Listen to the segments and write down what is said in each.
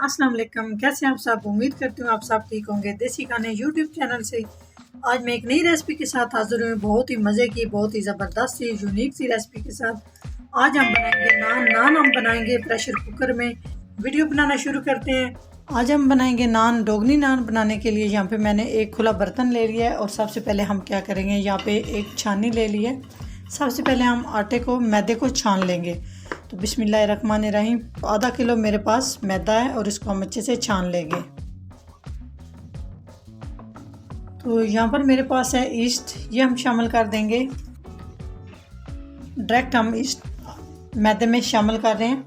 अस्सलाम वालेकुम। कैसे हैं आप सब? उम्मीद करती हूँ आप सब ठीक होंगे। देसी खाने यूट्यूब चैनल से आज मैं एक नई रेसिपी के साथ हाजिर हूँ। बहुत ही मज़े की, बहुत ही ज़बरदस्त सी यूनिक सी रेसिपी के साथ। आज हम बनाएंगे नान हम बनाएंगे प्रेशर कुकर में। वीडियो बनाना शुरू करते हैं। आज हम बनाएंगे नान। डोगनी नान बनाने के लिए यहाँ पे मैंने एक खुला बर्तन ले लिया है और सबसे पहले हम क्या करेंगे, यहाँ पे एक छानी ले ली है। सबसे पहले हम आटे को, मैदे को छान लेंगे। तो बिस्मिल्लाहिर्रहमानिर्रहीम। आधा किलो मेरे पास मैदा है और इसको हम अच्छे से छान लेंगे। तो यहाँ पर मेरे पास है ईस्ट, ये हम शामिल कर देंगे। डायरेक्ट हम ईस्ट मैदे में शामिल कर रहे हैं।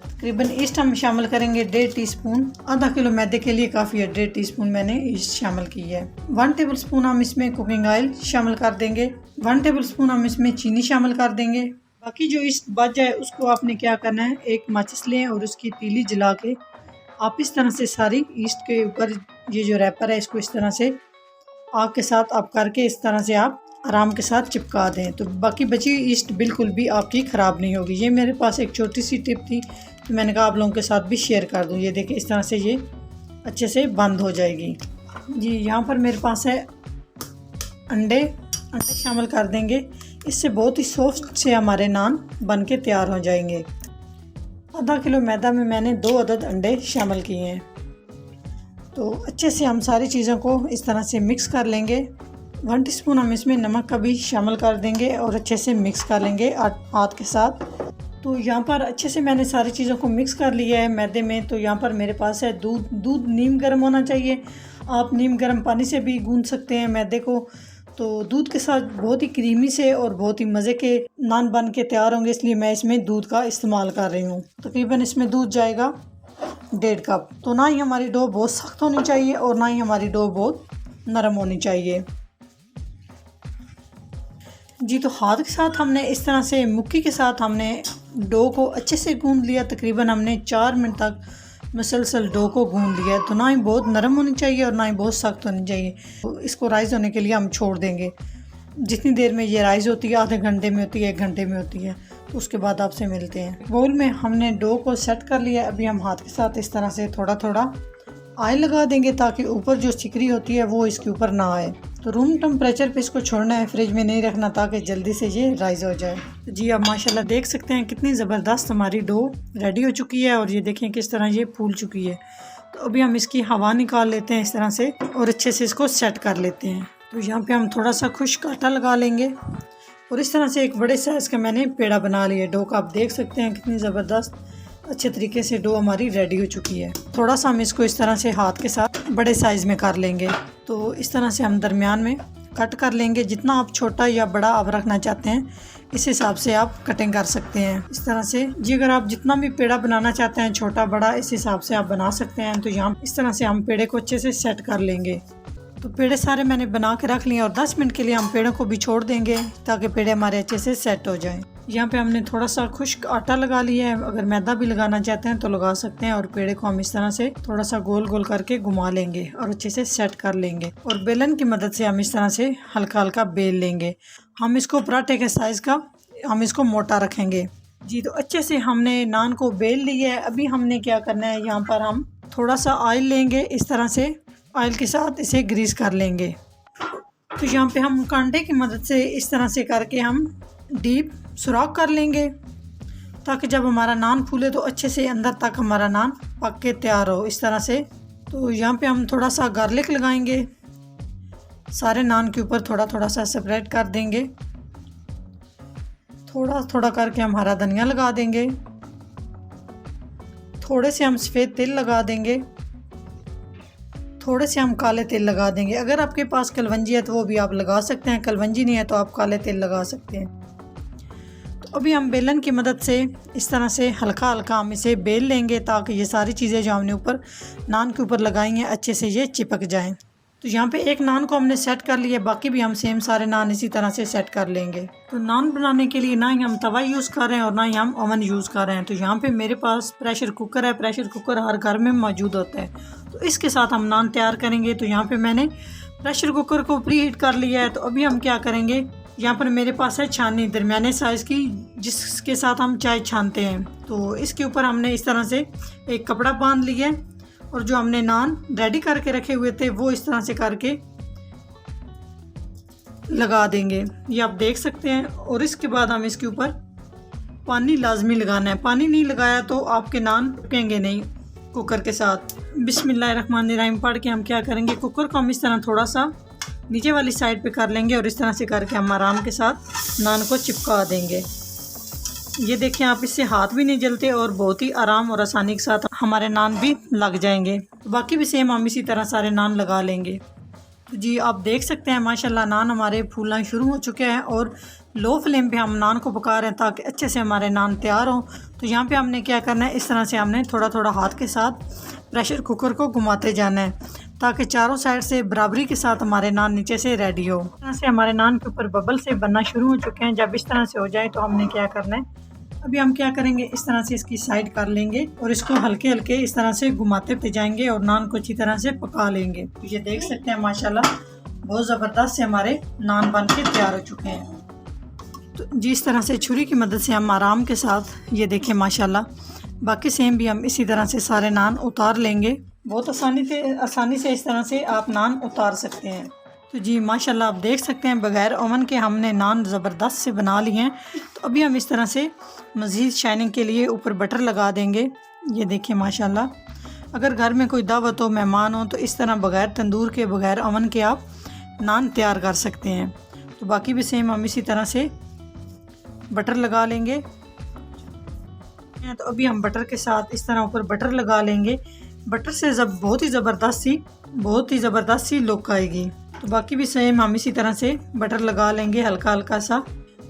तकरीबन ईस्ट हम शामिल करेंगे 1.5 टीस्पून। आधा किलो मैदे के लिए काफ़ी है, 1.5 टीस्पून मैंने ईस्ट शामिल की है। 1 टेबल स्पून हम इसमें कुकिंग ऑयल शामिल कर देंगे। 1 टेबल स्पून हम इसमें चीनी शामिल कर देंगे। बाकी जो ईस्ट बच जाए उसको आपने क्या करना है, एक माचिस लें और उसकी तीली जला के आप इस तरह से सारी ईस्ट के ऊपर ये जो रैपर है इसको इस तरह से आग के साथ आप करके इस तरह से आप आराम के साथ चिपका दें। तो बाकी बची ईस्ट बिल्कुल भी आपकी ख़राब नहीं होगी। ये मेरे पास एक छोटी सी टिप थी तो मैंने कहा आप लोगों के साथ भी शेयर कर दूँ। ये देखिए इस तरह से ये अच्छे से बंद हो जाएगी जी। यहाँ पर मेरे पास है अंडे शामिल कर देंगे। इससे बहुत ही सॉफ्ट से हमारे नान बन के तैयार हो जाएंगे। आधा किलो मैदा में मैंने 2 अदद अंडे शामिल किए हैं। तो अच्छे से हम सारी चीज़ों को इस तरह से मिक्स कर लेंगे। 1 टीस्पून हम इसमें नमक का भी शामिल कर देंगे और अच्छे से मिक्स कर लेंगे हाथ के साथ। तो यहाँ पर अच्छे से मैंने सारी चीज़ों को मिक्स कर लिया है मैदे में। तो यहाँ पर मेरे पास है दूध नीम गर्म होना चाहिए। आप नीम गर्म पानी से भी गूंद सकते हैं मैदे को। तो दूध के साथ बहुत ही क्रीमी से और बहुत ही मज़े के नान बन के तैयार होंगे, इसलिए मैं इसमें दूध का इस्तेमाल कर रही हूँ। तकरीबन इसमें दूध जाएगा 1.5 कप। तो ना ही हमारी डो बहुत सख्त होनी चाहिए और ना ही हमारी डो बहुत नरम होनी चाहिए जी। तो हाथ के साथ हमने इस तरह से मुक्की के साथ हमने डो को अच्छे से गूंद लिया। तकरीबन हमने 4 मिनट तक मुसलसल डो को गूंद लिया। तो ना ही बहुत नरम होनी चाहिए और ना ही बहुत सख्त होनी चाहिए। तो इसको राइज़ होने के लिए हम छोड़ देंगे। जितनी देर में ये राइज़ होती है, आधे घंटे में होती है, 1 घंटे में होती है। तो उसके बाद आपसे मिलते हैं। बोल में हमने डो को सेट कर लिया। अभी हम हाथ के साथ इस तरह से थोड़ा थोड़ा ऑयल लगा देंगे ताकि ऊपर जो सिकरी होती है वो इसके ऊपर ना आए। तो रूम टेम्परेचर पे इसको छोड़ना है, फ्रिज में नहीं रखना ताकि जल्दी से ये राइज हो जाए। तो जी आप माशाल्लाह देख सकते हैं कितनी ज़बरदस्त हमारी डो रेडी हो चुकी है और ये देखें किस तरह ये फूल चुकी है। तो अभी हम इसकी हवा निकाल लेते हैं इस तरह से और अच्छे से इसको सेट कर लेते हैं। तो यहाँ पे हम थोड़ा सा खुश्क आटा लगा लेंगे और इस तरह से एक बड़े साइज़ का मैंने पेड़ा बना लिया डो का। आप देख सकते हैं कितनी ज़बरदस्त अच्छे तरीके से डो हमारी रेडी हो चुकी है। थोड़ा सा हम इसको इस तरह से हाथ के साथ बड़े साइज़ में कर लेंगे। तो इस तरह से हम दरमियान में कट कर लेंगे। जितना आप छोटा या बड़ा आप रखना चाहते हैं इस हिसाब से आप कटिंग कर सकते हैं इस तरह से जी। अगर आप जितना भी पेड़ा बनाना चाहते हैं, छोटा बड़ा, इस हिसाब से आप बना सकते हैं। तो यहाँ इस तरह से हम पेड़े को अच्छे से सेट कर लेंगे। तो पेड़े सारे मैंने बना के रख लिए और 10 मिनट के लिए हम पेड़ों को भी छोड़ देंगे ताकि पेड़े हमारे अच्छे से सेट हो जाएं। यहाँ पे हमने थोड़ा सा खुश्क आटा लगा लिया है। अगर मैदा भी लगाना चाहते हैं तो लगा सकते हैं। और पेड़े को हम इस तरह से थोड़ा सा गोल गोल करके घुमा लेंगे और अच्छे से सेट कर लेंगे। और बेलन की मदद से हम इस तरह से हल्का हल्का बेल लेंगे। हम इसको पराठे के साइज़ का हम इसको मोटा रखेंगे जी। तो अच्छे से हमने नान को बेल लिया है। अभी हमने क्या करना है, यहाँ पर हम थोड़ा सा ऑयल लेंगे, इस तरह से ऑयल के साथ इसे ग्रीस कर लेंगे। तो यहाँ पे हम कांटे की मदद से इस तरह से करके हम डीप सुराख कर लेंगे ताकि जब हमारा नान फूले तो अच्छे से अंदर तक हमारा नान पक के तैयार हो इस तरह से। तो यहाँ पे हम थोड़ा सा गार्लिक लगाएंगे, सारे नान के ऊपर थोड़ा थोड़ा सा स्प्रेड कर देंगे। थोड़ा थोड़ा करके हम हरा धनिया लगा देंगे। थोड़े से हम सफ़ेद तिल लगा देंगे। थोड़े से हम काले तिल लगा देंगे। अगर आपके पास कलवंजी है तो वो भी आप लगा सकते हैं, कलवंजी नहीं है तो आप काले तिल लगा सकते हैं। तो अभी हम बेलन की मदद से इस तरह से हल्का हल्का हम इसे बेल लेंगे ताकि ये सारी चीज़ें जो हमने ऊपर नान के ऊपर लगाई हैं अच्छे से ये चिपक जाएं। तो यहाँ पे एक नान को हमने सेट कर लिया, बाकी भी हम सेम सारे नान इसी तरह से सेट कर लेंगे। तो नान बनाने के लिए ना ही हम तवा यूज़ कर रहे हैं और ना ही हम ओवन यूज़ कर रहे हैं। तो यहाँ पे मेरे पास प्रेशर कुकर है। प्रेशर कुकर हर घर में मौजूद होता है। तो इसके साथ हम नान तैयार करेंगे। तो यहाँ पे मैंने प्रेशर कुकर को प्री हीट कर लिया है। तो अभी हम क्या करेंगे, यहाँ पर मेरे पास है छाननी दरमियाने साइज़ की, जिसके साथ हम चाय छानते हैं। तो इसके ऊपर हमने इस तरह से एक कपड़ा बांध लिया है और जो हमने नान रेडी करके रखे हुए थे वो इस तरह से करके लगा देंगे, ये आप देख सकते हैं। और इसके बाद हम इसके ऊपर पानी लाजमी लगाना है, पानी नहीं लगाया तो आपके नान पकेंगे नहीं कुकर के साथ। बिस्मिल्लाहिर्रहमानिर्रहीम पढ़ के हम क्या करेंगे, कुकर को हम इस तरह थोड़ा सा नीचे वाली साइड पे कर लेंगे और इस तरह से करके हम आराम के साथ नान को चिपका देंगे। ये देखें आप, इससे हाथ भी नहीं जलते और बहुत ही आराम और आसानी के साथ हमारे नान भी लग जाएंगे। तो बाकी भी सेम हम इसी तरह सारे नान लगा लेंगे। तो जी आप देख सकते हैं माशाल्लाह नान हमारे फूलना शुरू हो चुके हैं और लो फ्लेम पे हम नान को पका रहे हैं ताकि अच्छे से हमारे नान तैयार हों। तो यहाँ पे हमने क्या करना है, इस तरह से हमने थोड़ा थोड़ा हाथ के साथ प्रेशर कुकर को घुमाते जाना है ताकि चारों साइड से बराबरी के साथ हमारे नान नीचे से रेडी हो। इस तरह से हमारे नान के ऊपर बबल से बनना शुरू हो चुके हैं। जब इस तरह से हो जाए तो हमने क्या करना है, अभी हम क्या करेंगे, इस तरह से इसकी साइड कर लेंगे और इसको हल्के हल्के इस तरह से घुमाते जाएंगे और नान को अच्छी तरह से पका लेंगे। तो ये देख सकते हैं माशाल्लाह बहुत ज़बरदस्त से हमारे नान बन के तैयार हो चुके हैं। तो जिस तरह से छुरी की मदद से हम आराम के साथ ये देखें माशाल्लाह, बाकी सेम भी हम इसी तरह से सारे नान उतार लेंगे। बहुत आसानी से इस तरह से आप नान उतार सकते हैं। तो जी माशाल्लाह आप देख सकते हैं बग़ैर ओवन के हमने नान ज़बरदस्त से बना लिए हैं। तो अभी हम इस तरह से मज़ीद शाइनिंग के लिए ऊपर बटर लगा देंगे। ये देखें माशाल्लाह, अगर घर में कोई दावत हो, मेहमान हो, तो इस तरह बग़ैर तंदूर के, बग़ैर ओवन के आप नान तैयार कर सकते हैं। तो बाकी भी सेम हम इसी तरह से बटर लगा लेंगे। तो अभी हम बटर के साथ इस तरह ऊपर बटर लगा लेंगे। बटर से बहुत ही ज़बरदस्त सी लुक आएगी। तो बाकी भी सेम हम इसी तरह से बटर लगा लेंगे हल्का हल्का सा।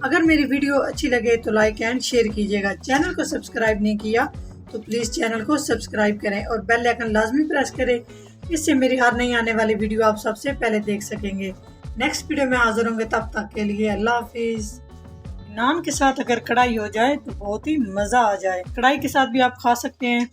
अगर मेरी वीडियो अच्छी लगे तो लाइक एंड शेयर कीजिएगा। चैनल को सब्सक्राइब नहीं किया तो प्लीज़ चैनल को सब्सक्राइब करें और बेल आइकन लाजमी प्रेस करें, इससे मेरी हर नई आने वाली वीडियो आप सबसे पहले देख सकेंगे। नेक्स्ट वीडियो में हाजिर होंगे, तब तक के लिए अल्लाह हाफिज़। नान के साथ अगर कढ़ाई हो जाए तो बहुत ही मज़ा आ जाए। कढ़ाई के साथ भी आप खा सकते हैं।